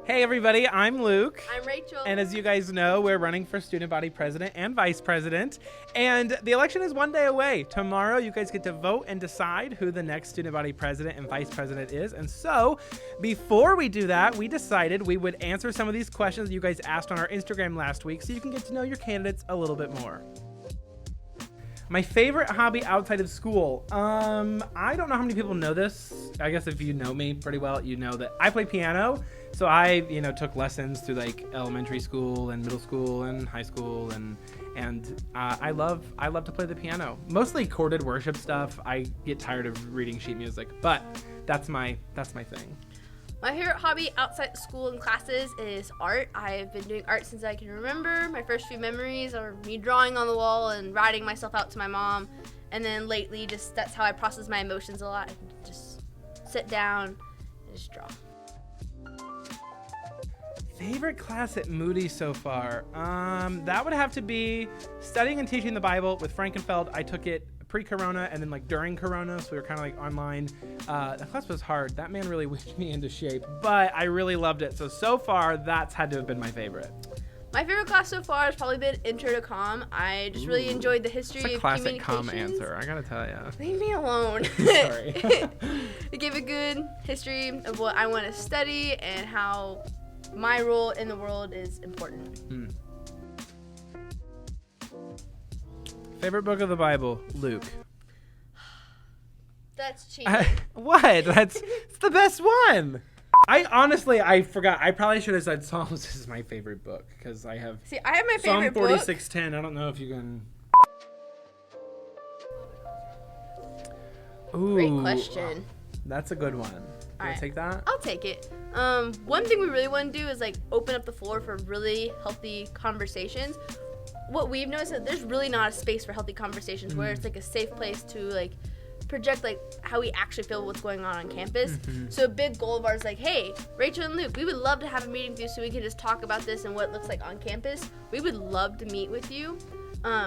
Hey everybody, I'm Luke. I'm Rachel. And as you guys know, we're running for student body president and vice president. And the election is one day away. Tomorrow, you guys get to vote and decide who the next student body president and vice president is. And so, before we do that, we decided we would answer some of these questions you guys asked on our Instagram last week so you can get to know your candidates a little bit more. My favorite hobby outside of school. I don't know how many people know this. I guess if you know me pretty well, you know that I play piano. So I, took lessons through like elementary school and middle school and high school, and I love to play the piano. Mostly chorded worship stuff. I get tired of reading sheet music, but that's my thing. My favorite hobby outside school and classes is art. I've been doing art since I can remember. My first few memories are me drawing on the wall and writing myself out to my mom. And then lately, that's how I process my emotions a lot. I can just sit down and just draw. Favorite class at Moody so far? That would have to be studying and teaching the Bible with Frankenfeld. I took it pre-corona and then like during corona, so we were kind of like online. That class was hard. That man really whipped me into shape, but I really loved it. So far that's had to have been my favorite. My favorite class so far has probably been Intro to Comm. I just really enjoyed the history of communications. That's a classic communications. comm answer, I gotta tell you. Leave me alone. Sorry. It gave a good history of what I want to study and how my role in the world is important. Favorite book of the Bible? Luke. That's cheating. What? It's the best one. I forgot. I probably should have said Psalms is my favorite book because I have. See, I have my Psalm favorite book. 46:10. I don't know if you can. Ooh, Great question. That's a good one. All right. Take that? I'll take it. One thing we really want to do is like open up the floor for really healthy conversations. What we've noticed is that there's really not a space for healthy conversations where it's like a safe place to like project like how we actually feel what's going on campus. So a big goal of ours is like, hey, Rachel and Luke, we would love to have a meeting with you so we can just talk about this and what it looks like on campus. We would love to meet with you.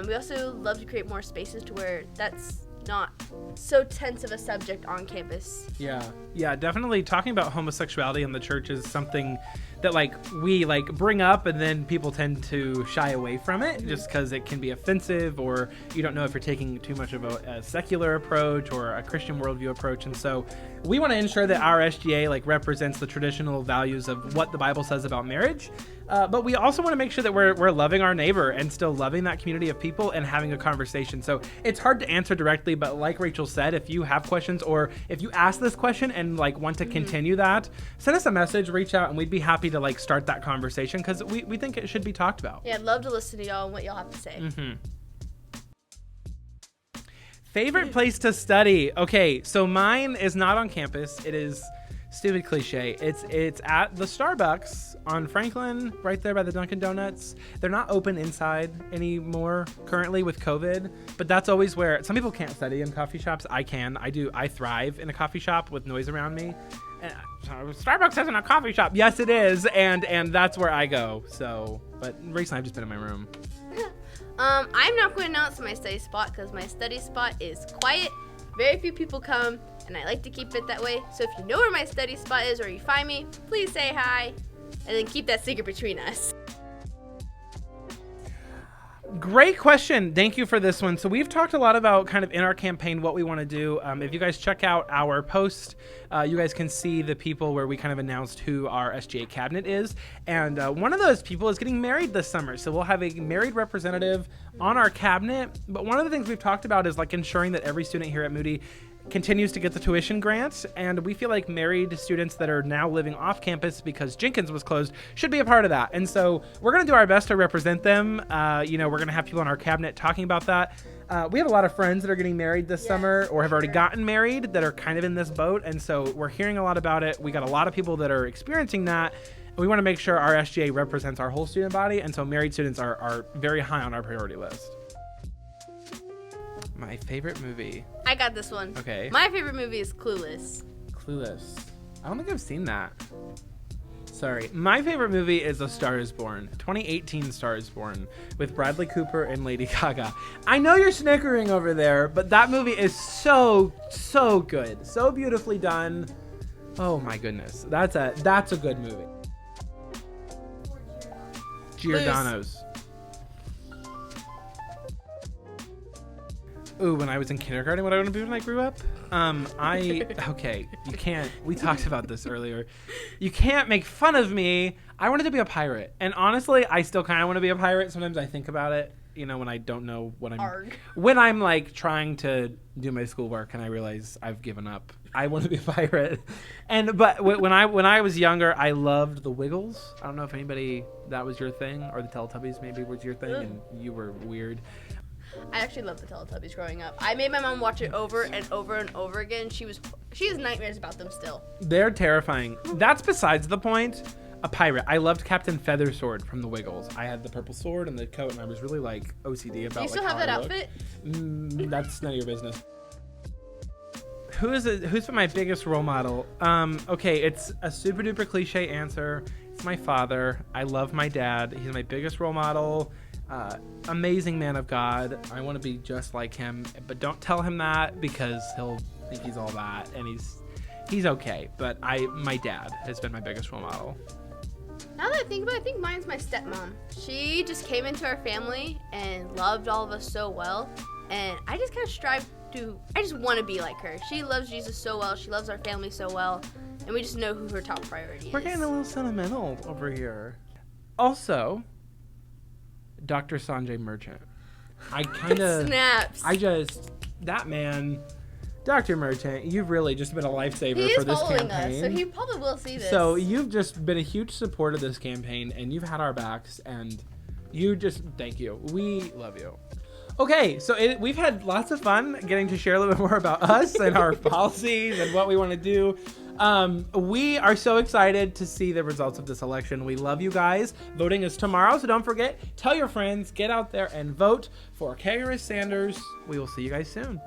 We also love to create more spaces to where that's not so tense of a subject on campus. Yeah, definitely talking about homosexuality in the church is something that like we like bring up and then people tend to shy away from it just because it can be offensive or you don't know if you're taking too much of a secular approach or a Christian worldview approach. And so we want to ensure that our SGA like represents the traditional values of what the Bible says about marriage. But we also want to make sure that we're loving our neighbor and still loving that community of people and having a conversation. So it's hard to answer directly, but like Rachel said, if you have questions or if you ask this question and like want to continue that, send us a message, reach out, and we'd be happy to like start that conversation because we think it should be talked about. Yeah, I'd love to listen to y'all and what y'all have to say. Favorite place to study? Okay, so mine is not on campus. It is stupid cliche. It's at the Starbucks on Franklin, right there by the Dunkin' Donuts. They're not open inside anymore currently with COVID, but that's always where some people can't study in coffee shops. I can. I thrive in a coffee shop with noise around me. And Starbucks isn't a coffee shop. Yes, it is, and that's where I go. So, but recently I've just been in my room. I'm not going to announce my study spot because my study spot is quiet. Very few people come, and I like to keep it that way. So if you know where my study spot is or you find me, please say hi, and then keep that secret between us. Great question. Thank you for this one. So we've talked a lot about kind of in our campaign what we want to do. If you guys check out our post, you guys can see the people where we kind of announced who our SGA cabinet is. And one of those people is getting married this summer. So we'll have a married representative on our cabinet. But one of the things we've talked about is like ensuring that every student here at Moody continues to get the tuition grant, and we feel like married students that are now living off campus because Jenkins was closed should be a part of that. And so we're going to do our best to represent them. We're going to have people in our cabinet talking about that. We have a lot of friends that are getting married this summer or have already gotten married that are kind of in this boat, and so we're hearing a lot about it. We got a lot of people that are experiencing that. We want to make sure our SGA represents our whole student body, and so married students are very high on our priority list. My favorite movie. I got this one. Okay. My favorite movie is Clueless. Clueless. I don't think I've seen that. Sorry. My favorite movie is A Star is Born. 2018 Star is Born with Bradley Cooper and Lady Gaga. I know you're snickering over there, but that movie is so good. So beautifully done. Oh my goodness. That's a good movie. Giordanos. Ooh, when I was in kindergarten, what I want to be when I grew up? Okay, you can't, we talked about this earlier. You can't make fun of me. I wanted to be a pirate. And honestly, I still kind of want to be a pirate. Sometimes I think about it, you know, when I don't know what when I'm like trying to do my schoolwork and I realize I've given up. I want to be a pirate. But when I was younger, I loved the Wiggles. I don't know if anybody, that was your thing, or the Teletubbies maybe was your thing, and you were weird. I actually loved the Teletubbies growing up. I made my mom watch it over and over and over again. She has nightmares about them still. They're terrifying. That's besides the point. A pirate. I loved Captain Feathersword from the Wiggles. I had the purple sword and the coat, and I was really like OCD about. Do you still have that outfit? That's none of your business. Who's been my biggest role model? Okay, it's a super duper cliche answer. It's my father. I love my dad. He's my biggest role model. Amazing man of God. I want to be just like him, but don't tell him that because he'll think he's all that, and he's okay. But my dad has been my biggest role model. Now that I think about it, I think mine's my stepmom. She just came into our family and loved all of us so well, and I just kind of I just want to be like her. She loves Jesus so well. She loves our family so well, and we just know who her top priority is. We're getting a little sentimental over here. Also, Dr. Sanjay Merchant. I kind of snaps. That man, Dr. Merchant, you've really just been a lifesaver for this campaign. Us, so he probably will see this. So you've just been a huge support of this campaign, and you've had our backs, and thank you. We love you. Okay, so we've had lots of fun getting to share a little bit more about us and our policies and what we want to do. We are so excited to see the results of this election. We love you guys. Voting is tomorrow, so don't forget. Tell your friends. Get out there and vote for Kegeris Sanders. We will see you guys soon.